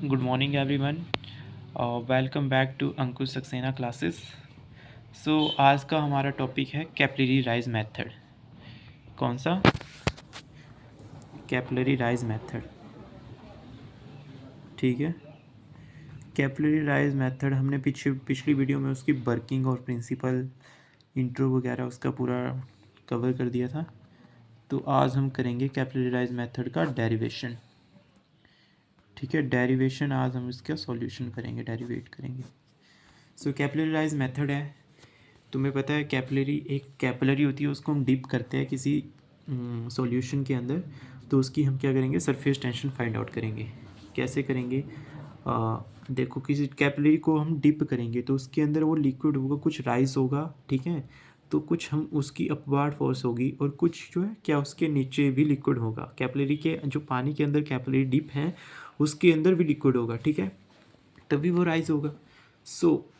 Good morning, everyone. Welcome back to Ankush Saxena classes. So आज का हमारा टॉपिक है कैपिलरी राइज मेथड. कौन सा? Capillary rise method. ठीक है. कैपिलरी राइज मेथड हमने पिछली वीडियो में उसकी वर्किंग और प्रिंसिपल इंट्रो वगैरह उसका पूरा कवर कर दिया था. तो आज हम करेंगे कैपिलरी राइज मेथड का डेरिवेशन. ठीक है. डेरिवेशन आज हम इसका सॉल्यूशन करेंगे, डेरिवेट करेंगे. सो कैपिलरी राइज मेथड है, तुम्हें पता है कैपिलरी एक कैपिलरी होती है, उसको हम डिप करते हैं किसी सॉल्यूशन के अंदर. तो उसकी हम क्या करेंगे, सरफेस टेंशन फाइंड आउट करेंगे. कैसे करेंगे? देखो, किसी कैपिलरी को हम डिप करेंगे तो उसके अंदर वो लिक्विड होगा, कुछ राइस होगा. ठीक है. तो कुछ हम उसकी अपवार्ड फोर्स होगी और कुछ जो है क्या उसके नीचे भी लिक्विड होगा. कैपिलरी के जो पानी के अंदर कैपिलरी डिप है उसके अंदर भी लिक्विड होगा. ठीक है. तभी वो राइज होगा. सो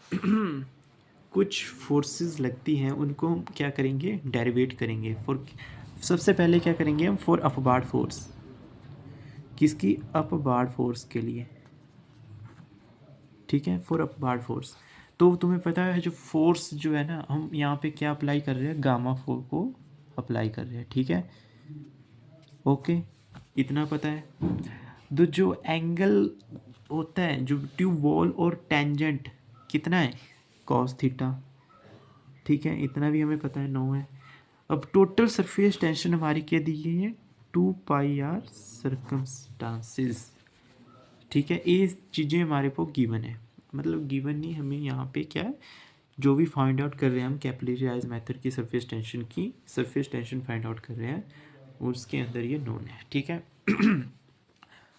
कुछ फोर्सेस लगती हैं, उनको हम क्या करेंगे, डेरिवेट करेंगे. फॉर सबसे पहले क्या करेंगे हम, फॉर अपवार्ड फोर्स. किसकी? अपवार्ड फोर्स के लिए. ठीक है. For upward force. तो तुम्हें पता है जो फोर्स जो है ना, हम यहाँ पे क्या अप्लाई कर रहे हैं, गामा फोर को अप्लाई कर रहे हैं. ठीक है. ओके. इतना पता है. तो जो एंगल होता है, जो ट्यूब वॉल और टेंजेंट कितना है, कॉस थीटा. ठीक है. इतना भी हमें पता है, 9 है. अब टोटल सरफेस टेंशन हमारी क्या दी गई है, 2πr सर्कमस्टांसेस. ठीक है. ये चीज़ें हमारे को गिवन है, मतलब गिवन नहीं, हमें यहाँ पे क्या है, जो भी फाइंड आउट कर रहे हैं हम कैपिलरी राइज मेथड की सरफेस टेंशन फाइंड आउट कर रहे हैं, उसके अंदर ये नोन है. ठीक है.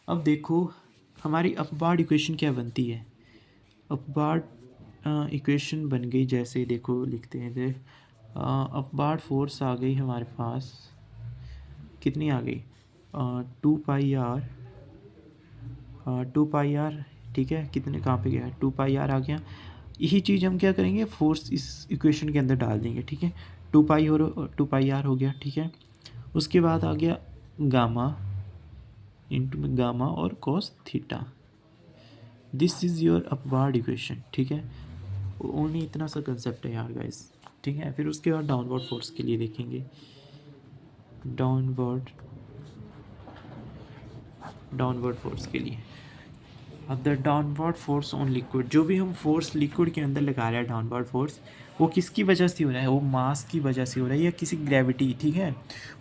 अब देखो हमारी अपवार्ड इक्वेशन क्या बनती है. अपवार्ड इक्वेशन बन गई, जैसे देखो लिखते हैं इधर. अपवार्ड फोर्स आ गई हमारे पास, कितनी आ गई, 2πr. ठीक है. कितने, कहाँ पे गया, 2πr आ गया. यही चीज़ हम क्या करेंगे, फोर्स इस इक्वेशन के अंदर डाल देंगे. ठीक है. 2πr हो गया. ठीक है. उसके बाद आ गया गामा इंटू गामा और cos theta. This is your upward equation. ठीक है. ओनली इतना सा कंसेप्ट है यार गाइस. ठीक है. फिर उसके बाद डाउनवर्ड फोर्स के लिए देखेंगे. डाउनवर्ड फोर्स के लिए, अब the downward force on liquid, जो भी हम फोर्स लिक्विड के अंदर लगा रहे हैं डाउनवर्ड फोर्स, वो किसकी वजह से हो रहा है, वो मास की वजह से हो रहा है या किसी ग्रेविटी. ठीक है.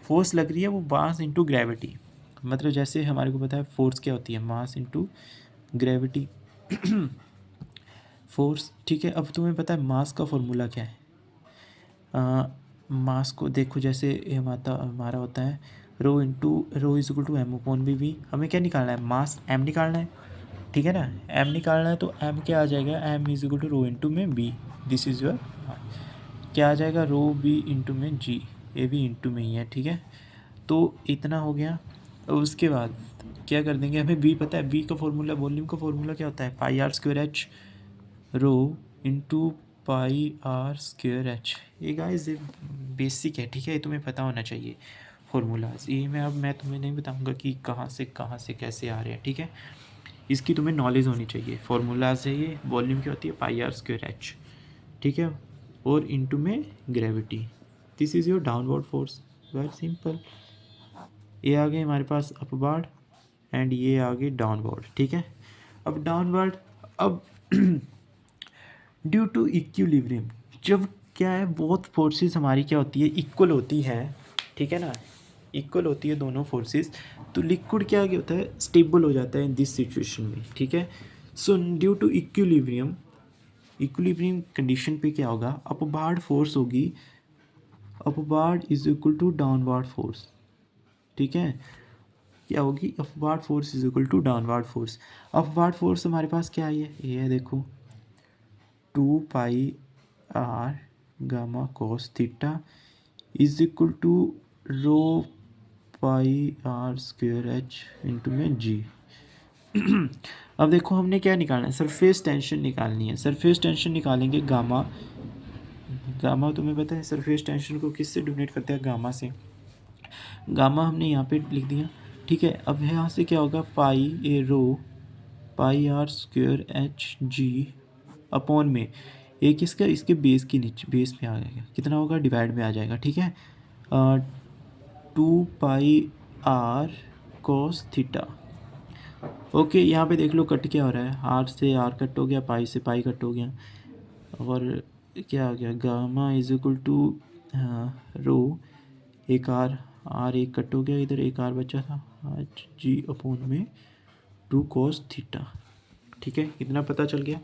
फोर्स लग रही है वो मास इंटू ग्रेविटी. मतलब जैसे हमारे को पता है फोर्स क्या होती है, मास इंटू ग्रेविटी. फोर्स. ठीक है. अब तुम्हें पता है मास का फॉर्मूला क्या है. मास को देखो, जैसे हमारा होता है rho is equal to M upon V. हमें क्या निकालना है, मास एम निकालना है. ठीक है ना. एम निकालना है तो एम क्या आ जाएगा, M is equal to rho into में बी. दिस इज योर क्या आ जाएगा, रो बी इंटू में जी. ये भी इंटू में ही है. ठीक है. तो इतना हो गया. और उसके बाद क्या कर देंगे, हमें बी पता है, बी का फॉर्मूला, वॉल्यूम का फॉर्मूला क्या होता है, pi r square h rho into pi r square h. ये गाइस बेसिक है. ठीक है. ये तुम्हें पता होना चाहिए फॉर्मूलाज. ये मैं तुम्हें नहीं बताऊंगा कि कहाँ से कैसे आ रहे हैं. ठीक है. इसकी तुम्हें नॉलेज होनी चाहिए. फॉर्मूलाज है ये. वॉल्यूम क्या होती है, पाई आर स्क्वायर एच. ठीक है. और इनटू में gravity. This is your downward force. Very simple. ये आ गए हमारे पास अपवर्ड एंड ये आ गए डाउनवर्ड. ठीक है. अब डाउनवर्ड, अब ड्यू टू इक्विलिब्रियम, जब क्या है, बोथ फोर्सेस हमारी क्या होती है, इक्वल होती है. ठीक है ना. इक्वल होती है दोनों फोर्सेस, तो लिक्विड क्या होता है, स्टेबल हो जाता है इन दिस सिचुएशन में. ठीक है. So due to equilibrium condition पे क्या होगा, अपवार्ड फोर्स होगी, upward is equal to downward force. ठीक है. क्या होगी, upward force is equal to downward force. Upward force हमारे पास क्या आई है, ये है देखो, 2πr gamma cos theta is equal to rho pi are square H into में जी. अब देखो हमने क्या निकालना है, सरफेस टेंशन निकालनी है. सरफेस टेंशन निकालेंगे गामा. तुम्हें पता है सरफेस टेंशन को किससे डोनेट करते हैं, गामा से. गामा हमने यहाँ पे लिख दिया. ठीक है. अब यहाँ से क्या होगा, pi a rho pi are square h g upon में एक इसका इसके बेस के नीचे बेस पे आ जाएगा, कितना होगा डिवाइड में आ जाएगा, ठीक है। 2 पाई आर कोस थीटा। ओके, यहाँ पे देख लो कट क्या हो रहा है, आर से आर कट हो गया, पाई से पाई कट हो गया, और क्या आ गया गामा इज इक्वल टू रो एक आर एक कट हो गया, इधर एक आर बचा था, एच जी अपॉन में 2 cos थीटा, ठीक है, इतना पता चल गया।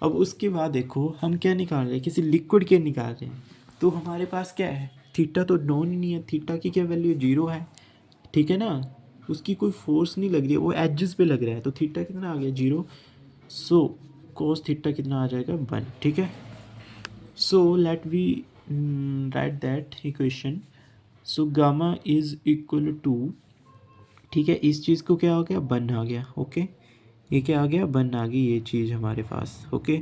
अब उसके बाद देखो हम क्या निकाल रहे हैं, किसी लिक्विड के निकाल रहे हैं, तो हमारे पास क्या है, थीटा तो नॉन ही नहीं है, थीटा की क्या वैल्यू 0 है, ठीक है ना, उसकी कोई फोर्स नहीं लग रही है, वो एजेस पे लग रहा है, तो थीटा कितना आ गया 0। सो cos थीटा कितना आ जाएगा 1, ठीक है। So let we write that equation. So gamma is equal to, ठीक है, इस चीज़ को क्या हो गया 1 आ गया, ओके, ये क्या आ गया 1 आ गई ये चीज़ हमारे पास, ओके।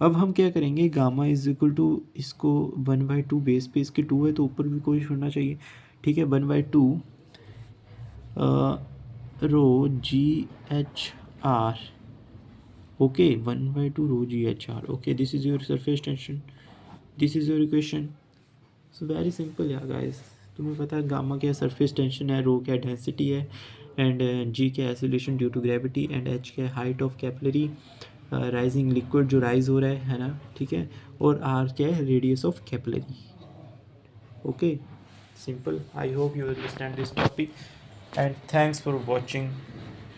अब हम क्या करेंगे, गामा इज इक्वल टू इसको 1/2 बेस पे इसके 2 है तो ऊपर भी कोई होना चाहिए, ठीक है, 1/2 rho g h r, okay, 1/2 rho g h r, okay, this is your surface tension, this is your equation. So very simple यार गाइस, तुम्हें पता है गामा क्या सरफेस टेंशन है, रो क्या डेंसिटी है, एंड जी क्या acceleration due to gravity, and h क्या height of capillary rising liquid जो राइज हो रहा है ना, ठीक है, और आर क्या है radius of capillary, okay, simple. I hope you understand this topic, and thanks for watching.